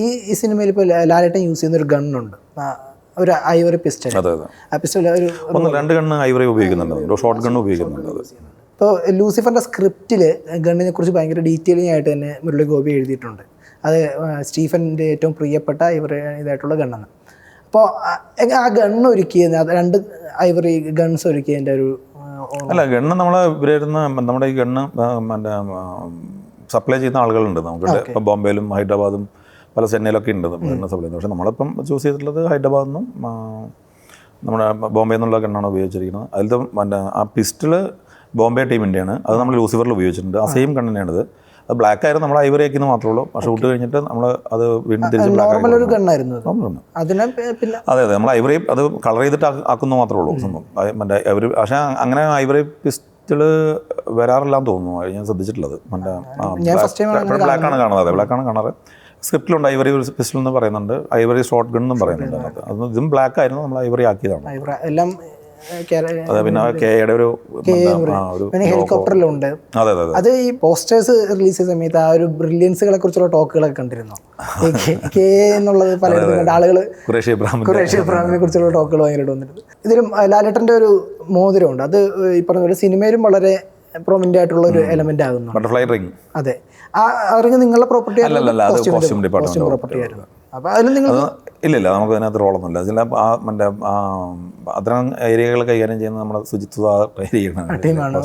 ഈ സിനിമയിൽ ഇപ്പോൾ ലാലേട്ടൻ യൂസ് ചെയ്യുന്ന ഒരു ഗണ്ണുണ്ട്, ഒരു ഐവറി പിസ്റ്റൾ. ആ പിസ്റ്റൾ ഒരു 2 ഗണ്ണ് ഐവറി ഉപയോഗിക്കുന്നുണ്ട്, ഷോർട്ട് ഗണ്ണ് ഉപയോഗിക്കുന്നുണ്ട്. ഇപ്പോൾ ലൂസിഫറിൻ്റെ സ്ക്രിപ്റ്റിൽ ഗണ്ണിനെ കുറിച്ച് ഭയങ്കര ഡീറ്റെയിലിംഗ് ആയിട്ട് തന്നെ മുരളി ഗോപി എഴുതിയിട്ടുണ്ട്. അത് സ്റ്റീഫൻ്റെ ഏറ്റവും പ്രിയപ്പെട്ട ഇതായിട്ടുള്ള ഗണ്ണാണ്. അപ്പോൾ ആ ഗണ്ണ് ഒരുക്കിയ 2 ഐവറി ഗൺസ് ഒരുക്കിയതിൻ്റെ ഒരു അല്ല, ഗണ്ണ് നമ്മളെ ഇവരായിരുന്ന നമ്മുടെ ഈ ഗണ്ണ് സപ്ലൈ ചെയ്യുന്ന ആളുകളുണ്ട് നമുക്ക്. ഇപ്പോൾ ബോംബെയിലും ഹൈദരാബാദും പല ചെന്നൈയിലൊക്കെ ഉണ്ട് ഗണ്ണ് സപ്ലൈ ചെയ്യുന്നത്. പക്ഷേ നമ്മളിപ്പം ചൂസ് ചെയ്തിട്ടുള്ളത് ഹൈദരാബാദിൽ നിന്നും നമ്മുടെ ബോംബെയിൽ നിന്നുള്ള ഗണ്ണാണ് ഉപയോഗിച്ചിരിക്കുന്നത്. അതിലത്തെ ആ പിസ്റ്റള് ബോംബെ ടീമിൻ്റെയാണ്. അത് നമ്മൾ ലൂസിഫറിൽ ഉപയോഗിച്ചിട്ടുണ്ട്. ആ സെയിം ഗണ്ണിനാണിത്. അത് ബ്ലാക്ക് ആയിരുന്നു, നമ്മൾ ഐവറി ആക്കിയെന്ന് മാത്രമേ ഉള്ളൂ. പക്ഷേ ഷൂട്ട് കഴിഞ്ഞിട്ട് നമ്മൾ അത് വീണ്ടും തിരിച്ച് ബ്ലാക്ക് അതെ അതെ, നമ്മൾ ഐവറി അത് കളർ ചെയ്തിട്ട് ആക്കുന്നു മാത്രമേ ഉള്ളൂ സംഭവം. മറ്റേ ഐവറി, പക്ഷേ അങ്ങനെ ഐവറി പിസ്റ്റള് വരാറില്ലാന്ന് തോന്നുന്നു. ഞാൻ ശ്രദ്ധിച്ചിട്ടുള്ളത് മറ്റേ ബ്ലാക്കാണ് കാണുന്നത്. അതെ, ബ്ലാക്കാണ് കാണാറ്. സ്ക്രിപ്റ്റിലുണ്ട് ഐവറി പിസ്റ്റൾ എന്ന് പറയുന്നുണ്ട്, ഐവറി ഷോർട്ട് ഗൺ എന്നും പറയുന്നുണ്ട് അതിനകത്ത്. അത് ഇതും ബ്ലാക്ക് ആയിരുന്നു, നമ്മൾ ഐവറി ആക്കിയതാണ്. എല്ലാം അതെ, പിന്നെ കെയുടെ ഒരു ഹെലികോപ്റ്ററിലുണ്ട്. അത് ഈ പോസ്റ്റേഴ്സ് റിലീസ് ചെയ്ത സമയത്ത് ആ ഒരു ബ്രില്യൻസുകളെ കുറിച്ചുള്ള ടോക്കുകളൊക്കെ കണ്ടിരുന്നു. കെ എന്നുള്ളത് പലയിടത്തും ആളുകൾ ഖുറേഷി ഇബ്രാഹിമിനെ കുറിച്ചുള്ള ടോക്കുകൾ ഭയങ്കരമായിട്ട് വന്നിട്ടുണ്ട്. ഇതിലും ലാലേട്ടൻ്റെ ഒരു മോതിരമുണ്ട്. അത് ഈ പറഞ്ഞ പോലെ സിനിമയിലും വളരെ പ്രൊമിനന്റ് ആയിട്ടുള്ള ഒരു എലമെന്റ് ആകുന്നു. Butterfly ring. അതെ, ആ റിംഗ് നിങ്ങളുടെ പ്രോപ്പർട്ടി പ്രോപ്പർട്ടി ആയിരുന്നു. അപ്പോൾ അതിൽ നിങ്ങൾ ഇല്ല, നമുക്ക് അതിനകത്ത് റോളൊന്നുമില്ല. ചില മറ്റേ അത്തരം ഏരിയകൾ കൈകാര്യം ചെയ്യുന്ന നമ്മുടെ സുജിത് ടീമാണ്.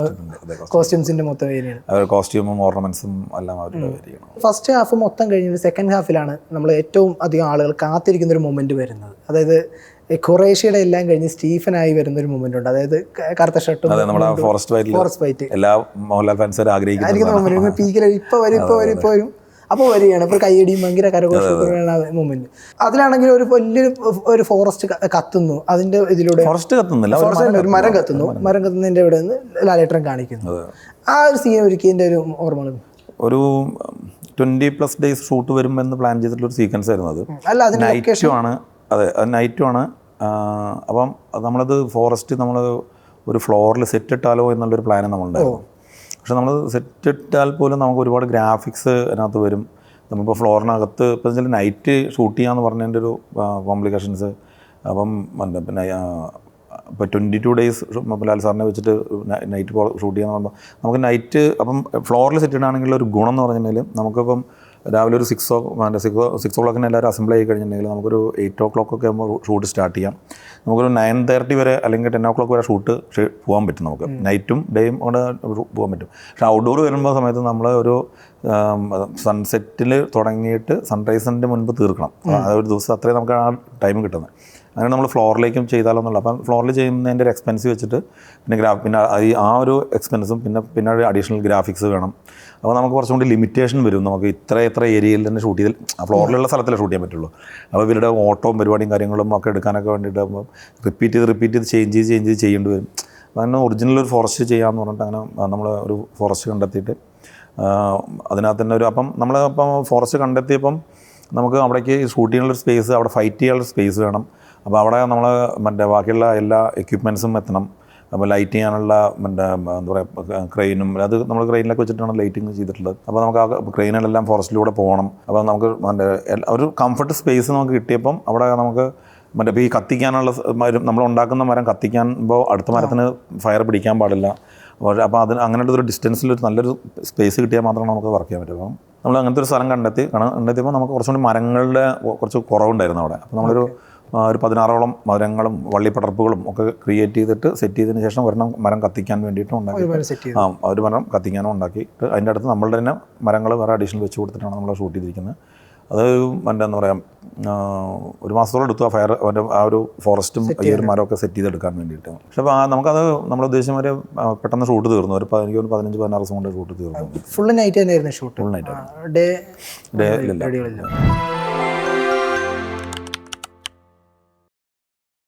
കോസ്റ്റ്യൂംസിന്റെ മൊത്തം ഏരിയയാണ്, കോസ്റ്റ്യൂമും ഓർണമെന്റ്സും എല്ലാം അവരുടെ ഏരിയയാണ്. ഫസ്റ്റ് ഹാഫ് മൊത്തം കഴിഞ്ഞിട്ട് സെക്കൻഡ് ഹാഫിലാണ് നമ്മൾ ഏറ്റവും അധികം ആളുകൾ കാത്തിരിക്കുന്ന ഒരു മൊമെന്റ് വരുന്നത്. അതായത് ഖുറേഷിയുടെ എല്ലാം കഴിഞ്ഞ് സ്റ്റീഫനായി വരുന്നൊരു മൊമെന്റ് ഉണ്ട്. അതായത് കറുത്ത ഷർട്ടും ഫോറസ്റ്റ് ഫൈറ്റ് എല്ലാ മോഹൻലാൽ ഫാൻസുകാരും ആഗ്രഹിക്കുന്ന പീക്കിൽ ഇപ്പൊ വരും അപ്പോൾ വരികയാണ്. ഇപ്പോൾ കൈയടിയും ഭയങ്കര കരഘോഷമാണ് മൊമെന്റ്. അതിലാണെങ്കിൽ ഒരു വലിയൊരു ഫോറസ്റ്റ് കത്തുന്നു. അതിന്റെ ഇതിലൂടെ ഫോറസ്റ്റ് കത്തുന്നില്ല, ഒരു മരം കത്തുന്നതിന്റെ ഇവിടെ നിന്ന് ലാലേട്ടൻ കാണിക്കുന്നു. ആ ഒരു സീൻ ഒരുക്കിയതിന്റെ ഒരു ഓർമ്മ ഒരു 20+ ഡേയ്സ് ഷൂട്ട് വരുമെന്ന് പ്ലാൻ ചെയ്തിട്ടുള്ളൊരു സീക്വൻസ് ആയിരുന്നു അത്. അല്ല, അതിന് നൈറ്റുമാണ്. അതെ, അത് നൈറ്റുമാണ്. അപ്പം നമ്മളത് ഫോറസ്റ്റ് നമ്മൾ ഒരു ഫ്ലോറിൽ സെറ്റ് ഇട്ടാലോ എന്നുള്ളൊരു പ്ലാൻ നമ്മളുണ്ടായിരുന്നു. പക്ഷെ നമ്മൾ സെറ്റ് ഇട്ടാൽ പോലും നമുക്ക് ഒരുപാട് ഗ്രാഫിക്സ് അതിനകത്ത് വരും. നമ്മളിപ്പോൾ ഫ്ലോറിനകത്ത് ഇപ്പോൾ വെച്ചാൽ നൈറ്റ് ഷൂട്ട് ചെയ്യാന്ന് പറഞ്ഞതിൻ്റെ ഒരു കോംപ്ലിക്കേഷൻസ്. അപ്പം പിന്നെ ഇപ്പോൾ 22 ഡേയ്സ് ലാൽ സാറിനെ വെച്ചിട്ട് നൈറ്റ് ഷൂട്ട് ചെയ്യാന്ന് പറയുമ്പോൾ നമുക്ക് നൈറ്റ് അപ്പം ഫ്ലോറിൽ സെറ്റ് ഇടാണെങ്കിലുള്ള ഒരു ഗുണം എന്ന് പറഞ്ഞിട്ടുണ്ടെങ്കിൽ നമുക്കിപ്പം രാവിലെ ഒരു 6 o'clock എല്ലാവരും അസംബിൾ ആയി കഴിഞ്ഞിട്ടുണ്ടെങ്കിൽ നമുക്കൊരു 8 o'clock ഒക്കെ ആകുമ്പോൾ ഷൂട്ട് സ്റ്റാർട്ട് ചെയ്യാം. നമുക്കൊരു 9:30 വരെ അല്ലെങ്കിൽ 10 o'clock വരെ ഷൂട്ട് പോകാൻ പറ്റും. നമുക്ക് നൈറ്റും ഡേയും അവിടെ പോകാൻ പറ്റും. പക്ഷേ ഔട്ട്ഡോർ വരുമ്പോൾ സമയത്ത് നമ്മൾ ഒരു സൺസെറ്റിൽ തുടങ്ങിയിട്ട് സൺറൈസിൻ്റെ മുൻപ് തീർക്കണം. ഒരു ദിവസം അത്രയും നമുക്ക് ആ ടൈം കിട്ടുന്നത്. അങ്ങനെ നമ്മൾ ഫ്ലോറിലേക്കും ചെയ്താലോന്നുള്ള. അപ്പം ഫ്ലോറിൽ ചെയ്യുന്നതിൻ്റെ ഒരു എക്സ്പെൻസ് വെച്ചിട്ട് പിന്നെ ആ ഒരു എക്സ്പെൻസും പിന്നെ അഡീഷണൽ ഗ്രാഫിക്സ് വേണം. അപ്പോൾ നമുക്ക് കുറച്ചും കൂടി ലിമിറ്റേഷൻ വരും. നമുക്ക് ഇത്ര ഏരിയയിൽ തന്നെ ഷൂട്ട് ചെയ്ത് ഫ്ലോറിലുള്ള സ്ഥലത്തിലേ ഷൂട്ട് ചെയ്യാൻ പറ്റുള്ളൂ. അപ്പോൾ ഇവരുടെ ഓട്ടവും പരിപാടിയും കാര്യങ്ങളും ഒക്കെ എടുക്കാനൊക്കെ വേണ്ടിയിട്ട് റിപ്പീറ്റ് ചെയ്ത് ചേഞ്ച് ചെയ്ത് ചെയ്യേണ്ടി വരും. അപ്പോൾ അങ്ങനെ ഒറിജിനൽ ഒരു ഫോറസ്റ്റ് ചെയ്യാമെന്ന് പറഞ്ഞിട്ട് അങ്ങനെ നമ്മൾ ഒരു ഫോറസ്റ്റ് കണ്ടെത്തിയിട്ട് അതിനകത്ത് തന്നെ അപ്പം ഫോറസ്റ്റ് കണ്ടെത്തിയപ്പം നമുക്ക് അവിടേക്ക് ഷൂട്ട് ചെയ്യാനുള്ള സ്പേസ്, അവിടെ ഫൈറ്റ് ചെയ്യാനുള്ള സ്പേസ് വേണം. അപ്പോൾ അവിടെ നമ്മൾ ബാക്കിയുള്ള എല്ലാ എക്യുപ്മെൻറ്റ്സും എത്തണം. അപ്പോൾ ലൈറ്റ് ചെയ്യാനുള്ള എന്താ പറയുക ക്രെയിനും, അത് നമ്മൾ ക്രെയിനിലൊക്കെ വെച്ചിട്ടാണ് ലൈറ്റിങ് ചെയ്തിട്ടുള്ളത്. അപ്പോൾ നമുക്ക് ആ ക്രെയിനിലെല്ലാം ഫോറസ്റ്റിലൂടെ പോകണം. അപ്പോൾ നമുക്ക് ഒരു കംഫർട്ട് സ്പേസ് നമുക്ക് കിട്ടിയപ്പം അവിടെ നമുക്ക് ഇപ്പോൾ ഈ കത്തിക്കാനുള്ള നമ്മൾ ഉണ്ടാക്കുന്ന മരം കത്തിക്കുമ്പോൾ അടുത്ത മരത്തിന് ഫയർ പിടിക്കാൻ പാടില്ല. അപ്പോൾ അങ്ങനെയുള്ള ഒരു ഡിസ്റ്റൻസിൽ ഒരു നല്ലൊരു സ്പേസ് കിട്ടിയാൽ മാത്രമേ നമുക്ക് വർക്ക് ചെയ്യാൻ പറ്റും. അപ്പം നമ്മൾ അങ്ങനത്തെ ഒരു സ്ഥലം കണ്ടെത്തിയപ്പോൾ നമുക്ക് കുറച്ചുകൂടി മരങ്ങളുടെ കുറച്ച് കുറവുണ്ടായിരുന്നു അവിടെ. അപ്പോൾ നമ്മളൊരു 16ഓളം മരങ്ങളും വള്ളിപ്പടർപ്പുകളും ഒക്കെ ക്രിയേറ്റ് ചെയ്തിട്ട് സെറ്റ് ചെയ്തതിന് ശേഷം ഒരെണ്ണം മരം കത്തിക്കാൻ വേണ്ടിയിട്ടും ഉണ്ടാക്കി. ഒരു മരം കത്തിക്കാനും ഉണ്ടാക്കിയിട്ട് അതിൻ്റെ അടുത്ത് നമ്മളുടെ തന്നെ മരങ്ങൾ വേറെ അഡീഷണൽ വെച്ച് കൊടുത്തിട്ടാണ് നമ്മൾ ഷൂട്ട് ചെയ്തിരിക്കുന്നത്. അത് എന്താ പറയുക, ഒരു മാസത്തോളം എടുത്തു ആ ഒരു ഫോറസ്റ്റും ഈ ഒരു മരമൊക്കെ സെറ്റ് ചെയ്തെടുക്കാൻ വേണ്ടിയിട്ട്. പക്ഷേ നമുക്കത് നമ്മൾ ഉദ്ദേശിച്ച വരെ പെട്ടെന്ന് ഷൂട്ട് തീർന്നു. ഒരു 15-16 ദിവസം കൊണ്ട് ഷൂട്ട് തീർന്നു. ഫുൾ നൈറ്റ് തന്നെയായിരുന്നു ഷൂട്ട്. Full night. ഡേ ഇല്ല.